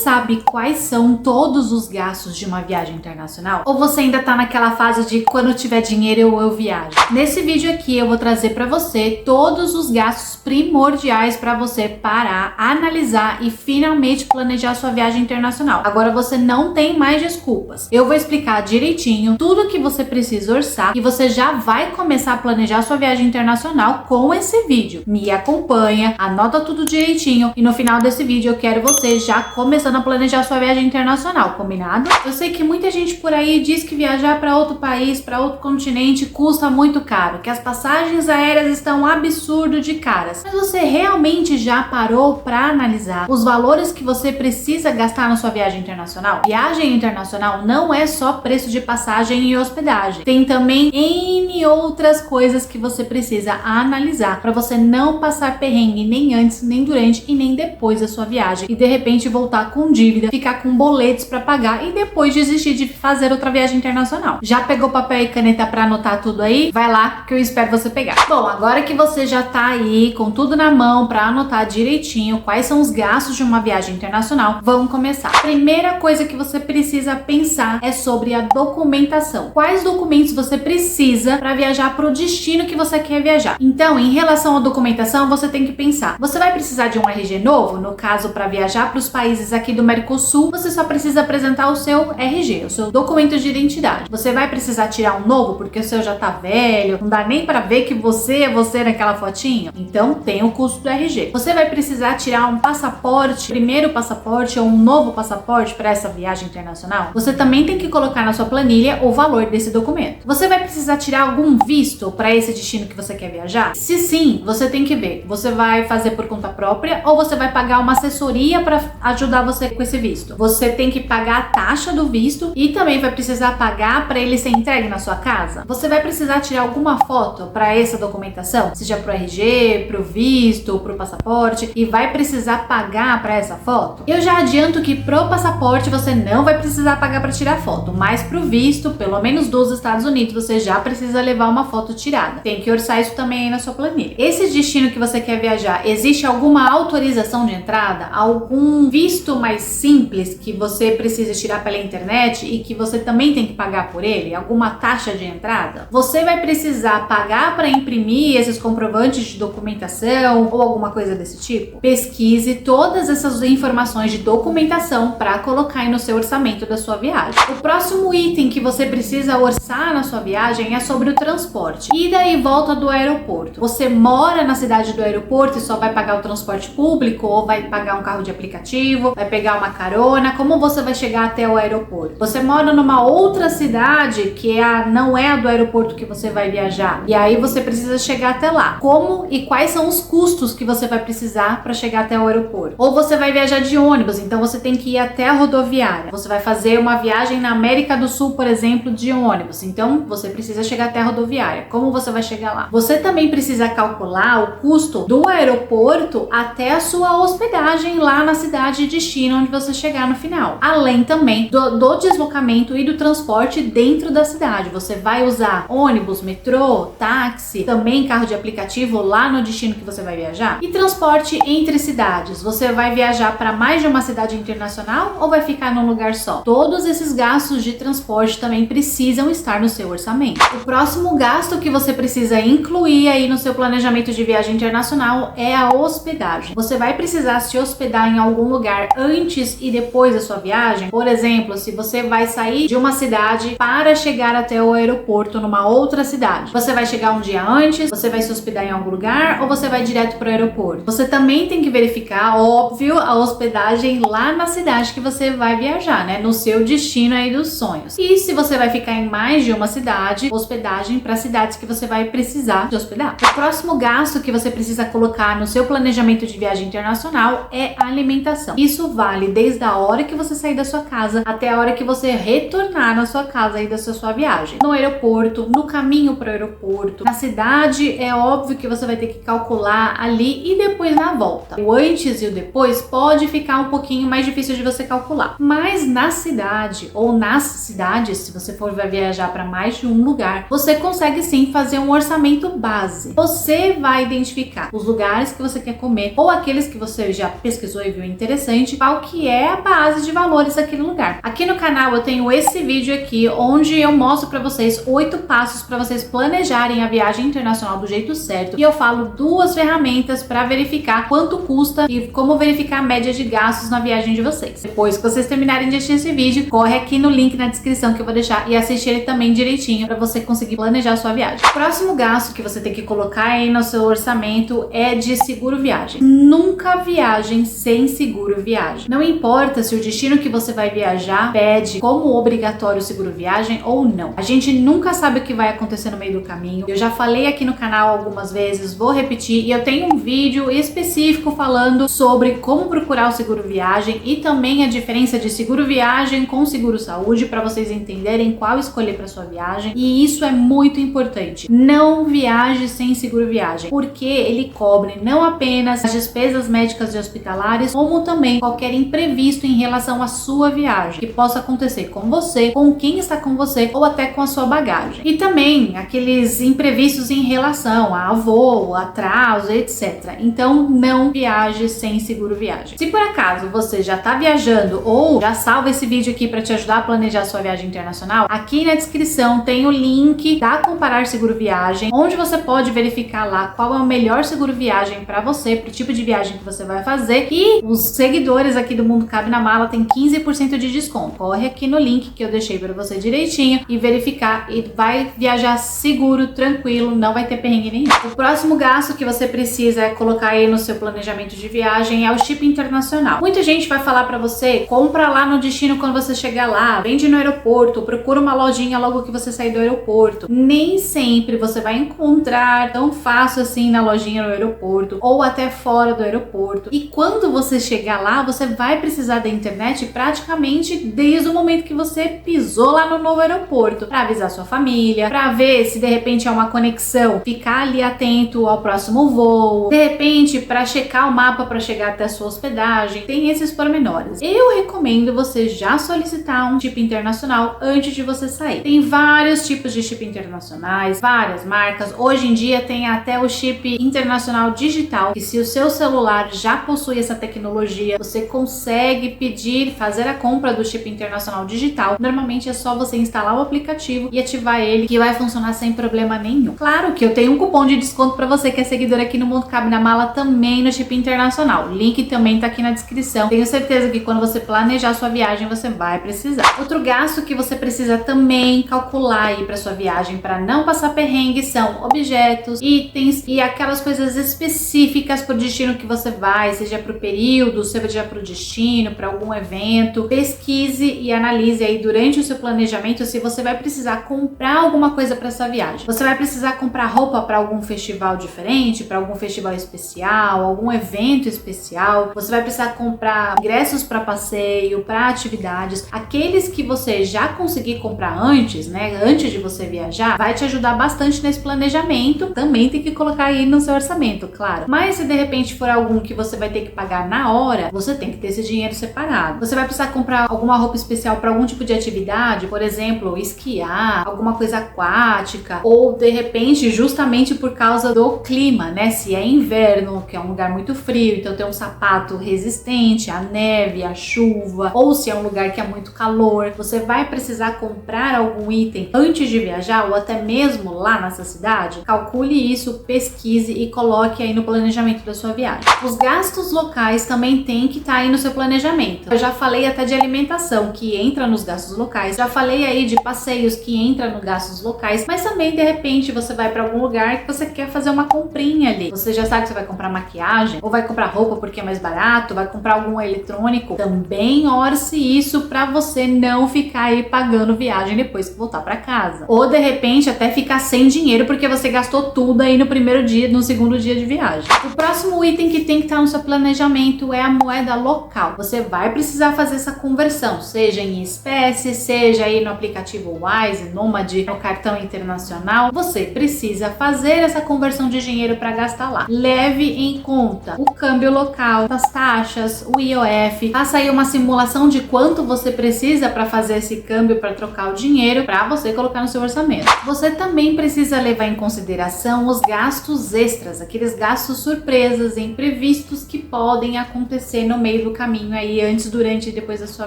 sabe quais são todos os gastos de uma viagem internacional? Ou você ainda tá naquela fase de quando tiver dinheiro eu viajo? Nesse vídeo aqui eu vou trazer para você todos os gastos primordiais para você parar, analisar e finalmente planejar sua viagem internacional. Agora você não tem mais desculpas. Eu vou explicar direitinho tudo que você precisa orçar e você já vai começar a planejar sua viagem internacional com esse vídeo. Me acompanha, anota tudo direitinho e no final desse vídeo eu quero você já começando a planejar sua viagem internacional, combinado? Eu sei que muita gente por aí diz que viajar para outro país, para outro continente custa muito caro, que as passagens aéreas estão absurdo de caras. Mas você realmente já parou para analisar os valores que você precisa gastar na sua viagem internacional? Viagem internacional não é só preço de passagem e hospedagem. Tem também N outras coisas que você precisa analisar para você não passar perrengue nem antes, nem durante e nem depois da sua viagem e de repente voltar com dívida, ficar com boletos para pagar e depois desistir de fazer outra viagem internacional. Já pegou papel e caneta para anotar tudo aí? Vai lá que eu espero você pegar. Bom, agora que você já tá aí com tudo na mão para anotar direitinho quais são os gastos de uma viagem internacional, vamos começar. Primeira coisa que você precisa pensar é sobre a documentação. Quais documentos você precisa para viajar para o destino que você quer viajar? Então, em relação à documentação, você tem que pensar. Você vai precisar de um RG novo? No caso, para viajar para os países aqui do Mercosul, você só precisa apresentar o seu RG, o seu documento de identidade. Você vai precisar tirar um novo porque o seu já tá velho, não dá nem para ver que você é você naquela fotinha? Então, tem o custo do RG. Você vai precisar tirar um passaporte, primeiro passaporte ou um novo passaporte para essa viagem internacional? Você também tem que colocar na sua planilha o valor desse documento. Você vai precisar tirar algum visto para esse destino que você quer viajar? Se sim, você tem que ver. Você vai fazer por conta própria ou você vai pagar uma assessoria para ajudar você com esse visto? Você tem que pagar a taxa do visto e também vai precisar pagar para ele ser entregue na sua casa? Você vai precisar tirar alguma foto para essa documentação? Seja pro RG, pro visto, pro passaporte, e vai precisar pagar para essa foto? Eu já adianto que pro passaporte você não vai precisar pagar para tirar foto, mas pro visto, pelo menos dos Estados Unidos, você já precisa levar uma foto tirada. Tem que orçar isso também aí na sua planilha. Esse destino que você quer viajar, existe alguma autorização de entrada? Algum visto mais simples que você precisa tirar pela internet e que você também tem que pagar por ele? Alguma taxa de entrada? Você vai precisar pagar para imprimir esses comprovantes de documentação ou alguma coisa desse tipo? Pesquise todas essas informações de documentação para colocar aí no seu orçamento da sua viagem. O próximo item que você precisa orçar na sua viagem é sobre o transporte. Ida e volta do aeroporto. Você mora na cidade do aeroporto e só vai pagar o transporte público ou vai pagar um carro de aplicativo, vai pegar uma carona? Como você vai chegar até o aeroporto? Você mora numa outra cidade que não é a do aeroporto que você vai viajar e aí você precisa chegar até lá. Como e quais são os custos que você vai precisar para chegar até o aeroporto? Ou você vai viajar de ônibus, então você tem que ir até a rodoviária. Você vai fazer uma viagem na América do Sul, por exemplo, de ônibus, então você precisa chegar até a rodoviária. Como você vai chegar lá? Você também precisa calcular o custo do aeroporto até a sua hospedagem lá na cidade de destino onde você chegar no final. Além também do deslocamento e do transporte dentro da cidade. Você vai usar ônibus, metrô, táxi, também carro de aplicativo lá no destino que você vai viajar? E transporte entre cidades. Você vai viajar para mais de uma cidade internacional ou vai ficar num lugar só? Todos esses gastos de transporte também precisam estar no seu orçamento. O próximo gasto que você precisa incluir aí no seu planejamento de viagem internacional é a hospedagem. Você vai precisar se hospedar em algum lugar antes e depois da sua viagem? Por exemplo, se você vai sair de uma cidade para chegar até o aeroporto numa outra cidade, você vai chegar um dia antes, você vai se hospedar em algum lugar ou você vai direto para o aeroporto? Você também tem que verificar, óbvio, a hospedagem lá na cidade que você vai viajar, né? No seu destino aí dos sonhos. E se você vai ficar em mais de uma cidade, hospedagem para cidades que você vai precisar de hospedar. O próximo gasto que você precisa colocar no seu planejamento de viagem internacional é a alimentação. Isso vale desde a hora que você sair da sua casa até a hora que você retornar na sua casa aí da sua viagem. No aeroporto, no caminho para o aeroporto, na cidade, é óbvio que você vai ter que calcular ali e depois na volta. O antes e o depois pode ficar um pouquinho mais difícil de você calcular. Mas na cidade ou nas cidades, se você for viajar para mais de um lugar, você consegue sim fazer um orçamento base. Você vai identificar os lugares que você quer comer ou aqueles que você já pesquisou e viu interessante, qual qual que é a base de valores daquele lugar. Aqui no canal eu tenho esse vídeo aqui, onde eu mostro para vocês 8 passos para vocês planejarem a viagem internacional do jeito certo. E eu falo 2 ferramentas para verificar quanto custa e como verificar a média de gastos na viagem de vocês. Depois que vocês terminarem de assistir esse vídeo, corre aqui no link na descrição que eu vou deixar e assiste ele também direitinho para você conseguir planejar a sua viagem. O próximo gasto que você tem que colocar aí no seu orçamento é de seguro viagem. Nunca viajem sem seguro viagem. Não importa se o destino que você vai viajar pede como obrigatório o seguro viagem ou não. A gente nunca sabe o que vai acontecer no meio do caminho. Eu já falei aqui no canal algumas vezes, vou repetir, e eu tenho um vídeo específico falando sobre como procurar o seguro viagem e também a diferença de seguro viagem com seguro saúde, para vocês entenderem qual escolher para sua viagem. E isso é muito importante. Não viaje sem seguro viagem, porque ele cobre não apenas as despesas médicas e hospitalares, como também qualquer imprevisto em relação à sua viagem que possa acontecer com você, com quem está com você ou até com a sua bagagem. E também aqueles imprevistos em relação a voo, atraso, etc. Então não viaje sem seguro viagem. Se por acaso você já está viajando ou já salva esse vídeo aqui para te ajudar a planejar a sua viagem internacional, aqui na descrição tem o link da Comparar Seguro Viagem, onde você pode verificar lá qual é o melhor seguro viagem para você, pro tipo de viagem que você vai fazer, e os seguidores aqui do Mundo Cabe na Mala tem 15% de desconto. Corre aqui no link que eu deixei para você direitinho e verificar, e vai viajar seguro, tranquilo, não vai ter perrengue nenhum. O próximo gasto que você precisa colocar aí no seu planejamento de viagem é o chip internacional. Muita gente vai falar para você, compra lá no destino quando você chegar lá, vende no aeroporto, procura uma lojinha logo que você sair do aeroporto. Nem sempre você vai encontrar tão fácil assim na lojinha no aeroporto ou até fora do aeroporto. E quando você chegar lá, você vai precisar da internet praticamente desde o momento que você pisou lá no novo aeroporto, para avisar sua família, para ver se de repente é uma conexão, ficar ali atento ao próximo voo, de repente para checar o mapa para chegar até a sua hospedagem. Tem esses pormenores. Eu recomendo você já solicitar um chip internacional antes de você sair. Tem vários tipos de chip internacionais, várias marcas. Hoje em dia tem até o chip internacional digital, que se o seu celular já possui essa tecnologia, você consegue pedir, fazer a compra do chip internacional digital. Normalmente é só você instalar o aplicativo e ativar ele, que vai funcionar sem problema nenhum. Claro que eu tenho um cupom de desconto para você que é seguidor aqui no Mundo Cabe na Mala também no chip internacional. O link também tá aqui na descrição. Tenho certeza que quando você planejar sua viagem, você vai precisar. Outro gasto que você precisa também calcular aí para sua viagem, para não passar perrengue, são objetos, itens e aquelas coisas específicas pro destino que você vai, seja pro período, seja pro destino, para algum evento. Pesquise e analise aí durante o seu planejamento se você vai precisar comprar alguma coisa para essa viagem. Você vai precisar comprar roupa para algum festival diferente, para algum festival especial, algum evento especial. Você vai precisar comprar ingressos para passeio, para atividades. Aqueles que você já conseguir comprar antes, né, antes de você viajar, vai te ajudar bastante nesse planejamento. Também tem que colocar aí no seu orçamento, claro. Mas se de repente for algum que você vai ter que pagar na hora, você tem que ter esse dinheiro separado. Você vai precisar comprar alguma roupa especial para algum tipo de atividade, por exemplo, esquiar, alguma coisa aquática, ou de repente justamente por causa do clima, né? Se é inverno, que é um lugar muito frio, então tem um sapato resistente à neve, à chuva, ou se é um lugar que é muito calor, você vai precisar comprar algum item antes de viajar ou até mesmo lá nessa cidade. Calcule isso, pesquise e coloque aí no planejamento da sua viagem. Os gastos locais também tem que estar aí no seu planejamento. Eu já falei até de alimentação, que entra nos gastos locais. Já falei aí de passeios, que entra nos gastos locais. Mas também, de repente, você vai para algum lugar que você quer fazer uma comprinha ali. Você já sabe que você vai comprar maquiagem, ou vai comprar roupa porque é mais barato, vai comprar algum eletrônico. Também orce isso para você não ficar aí pagando viagem depois que voltar para casa. Ou, de repente, até ficar sem dinheiro porque você gastou tudo aí no primeiro dia, no segundo dia de viagem. O próximo item que tem que estar no seu planejamento é a moeda local. Você vai precisar fazer essa conversão, seja em espécie, seja aí no aplicativo Wise, Nomad, no cartão internacional. Você precisa fazer essa conversão de dinheiro para gastar lá. Leve em conta o câmbio local, as taxas, o IOF. Faça aí uma simulação de quanto você precisa para fazer esse câmbio, para trocar o dinheiro, para você colocar no seu orçamento. Você também precisa levar em consideração os gastos extras, aqueles gastos surpresas, imprevistos que podem acontecer no meio do caminho aí antes, durante e depois da sua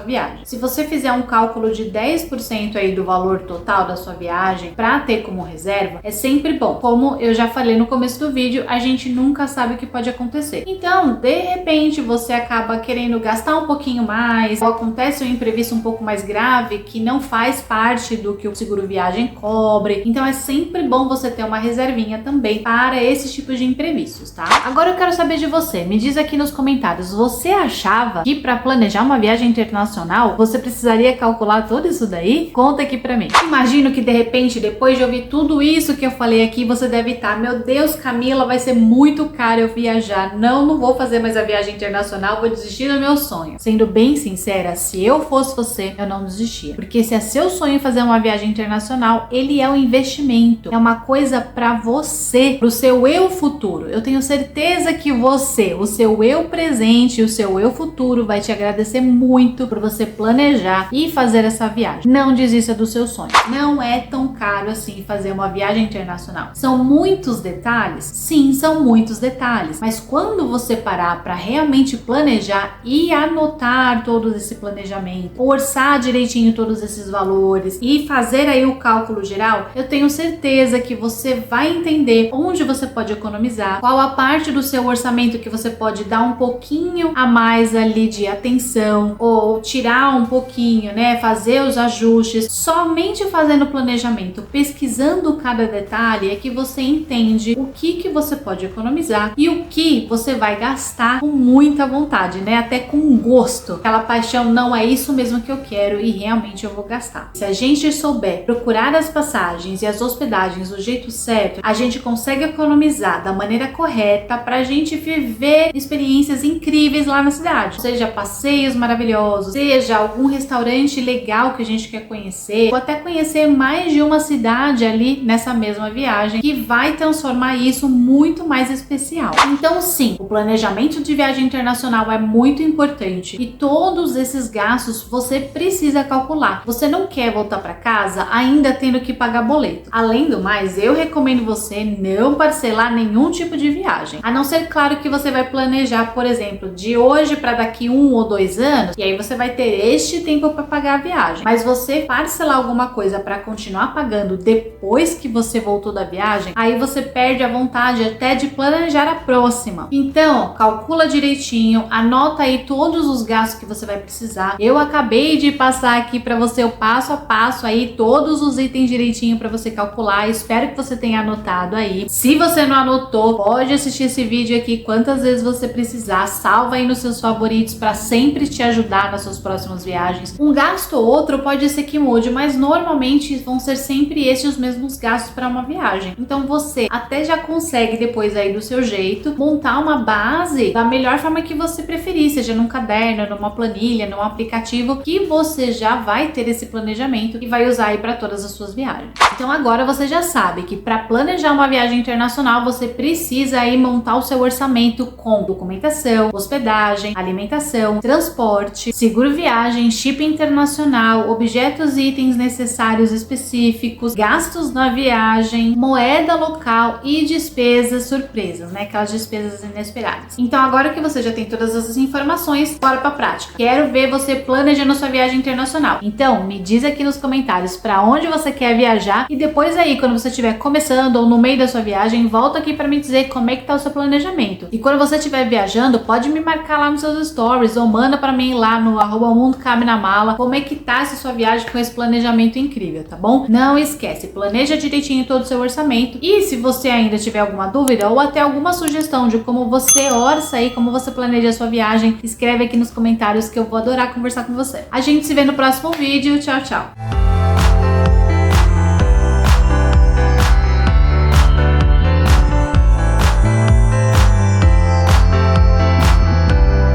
viagem. Se você fizer um cálculo de 10% aí do valor total da sua viagem para ter como reserva, é sempre bom. Como eu já falei no começo do vídeo, a gente nunca sabe o que pode acontecer. Então, de repente, você acaba querendo gastar um pouquinho mais, ou acontece um imprevisto um pouco mais grave que não faz parte do que o seguro viagem cobre. Então, é sempre bom você ter uma reservinha também para esses tipos de imprevistos, tá? Agora eu quero saber de você. Me diz aqui nos comentários, você achava que para planejar uma viagem internacional você precisaria calcular tudo isso daí? Conta aqui pra mim. Imagino que de repente, depois de ouvir tudo isso que eu falei aqui, você deve estar: meu Deus, Camila, vai ser muito caro eu viajar. Não vou fazer mais a viagem internacional, vou desistir do meu sonho. Sendo bem sincera, se eu fosse você, eu não desistia. Porque se é seu sonho fazer uma viagem internacional, ele é um investimento. É uma coisa pra você, pro seu eu futuro. Eu tenho certeza que você, o seu eu presente e o seu eu futuro vai te agradecer muito por você planejar e fazer essa viagem. Não desista do seu sonho. Não é tão caro assim fazer uma viagem internacional. São muitos detalhes? Sim, são muitos detalhes. Mas quando você parar para realmente planejar e anotar todo esse planejamento, orçar direitinho todos esses valores e fazer aí o cálculo geral, eu tenho certeza que você vai entender onde você pode economizar, qual a parte do seu orçamento que você pode dar um pouquinho a mais ali de atenção, ou tirar um pouquinho, né? Fazer os ajustes. Somente fazendo o planejamento, pesquisando cada detalhe, é que você entende o que você pode economizar e o que você vai gastar com muita vontade, né? Até com gosto. Aquela paixão, não é isso mesmo que eu quero e realmente eu vou gastar. Se a gente souber procurar as passagens e as hospedagens do jeito certo, a gente consegue economizar da maneira correta pra gente viver experiências incríveis lá na cidade. Seja passeios maravilhosos, seja algum restaurante legal que a gente quer conhecer, ou até conhecer mais de uma cidade ali nessa mesma viagem, que vai transformar isso muito mais especial. Então sim, o planejamento de viagem internacional é muito importante e todos esses gastos você precisa calcular. Você não quer voltar para casa ainda tendo que pagar boleto. Além do mais, eu recomendo você não parcelar nenhum tipo de viagem, a não ser, claro, que você vai planejar, por exemplo, de hoje para daqui 1 ou 2 anos, e aí você vai ter este tempo para pagar a viagem. Mas você parcelar alguma coisa para continuar pagando depois que você voltou da viagem, aí você perde a vontade até de planejar a próxima. Então, calcula direitinho, anota aí todos os gastos que você vai precisar. Eu acabei de passar aqui para você o passo a passo aí, todos os itens direitinho para você calcular. Espero que você tenha anotado aí. Se você não anotou, pode assistir esse vídeo aqui quantas vezes você precisar. Salva aí nos seus favoritos para sempre te ajudar nas suas próximas viagens. Um gasto ou outro pode ser que mude, mas normalmente vão ser sempre esses os mesmos gastos para uma viagem. Então você até já consegue depois aí do seu jeito montar uma base da melhor forma que você preferir, seja num caderno, numa planilha, num aplicativo, que você já vai ter esse planejamento e vai usar aí para todas as suas viagens. Então agora você já sabe que para planejar uma viagem internacional você precisa aí montar o seu orçamento com documentação, hospedagem, alimentação, transporte, seguro viagem, chip internacional, objetos e itens necessários específicos, gastos na viagem, moeda local e despesas surpresas, né? Aquelas despesas inesperadas. Então agora que você já tem todas essas informações, bora pra prática. Quero ver você planejando sua viagem internacional. Então me diz aqui nos comentários para onde você quer viajar e depois aí, quando você estiver começando ou no meio da sua viagem, volta aqui para me dizer como é que tá o seu planejamento. E quando você estiver viajando, pode me marcar lá nos seus stories ou manda para mim lá no @mundocabenamala como é que tá essa sua viagem com esse planejamento incrível, tá bom? Não esquece, planeja direitinho todo o seu orçamento e se você ainda tiver alguma dúvida ou até alguma sugestão de como você orça aí, como você planeja a sua viagem, escreve aqui nos comentários que eu vou adorar conversar com você. A gente se vê no próximo vídeo. Tchau, tchau!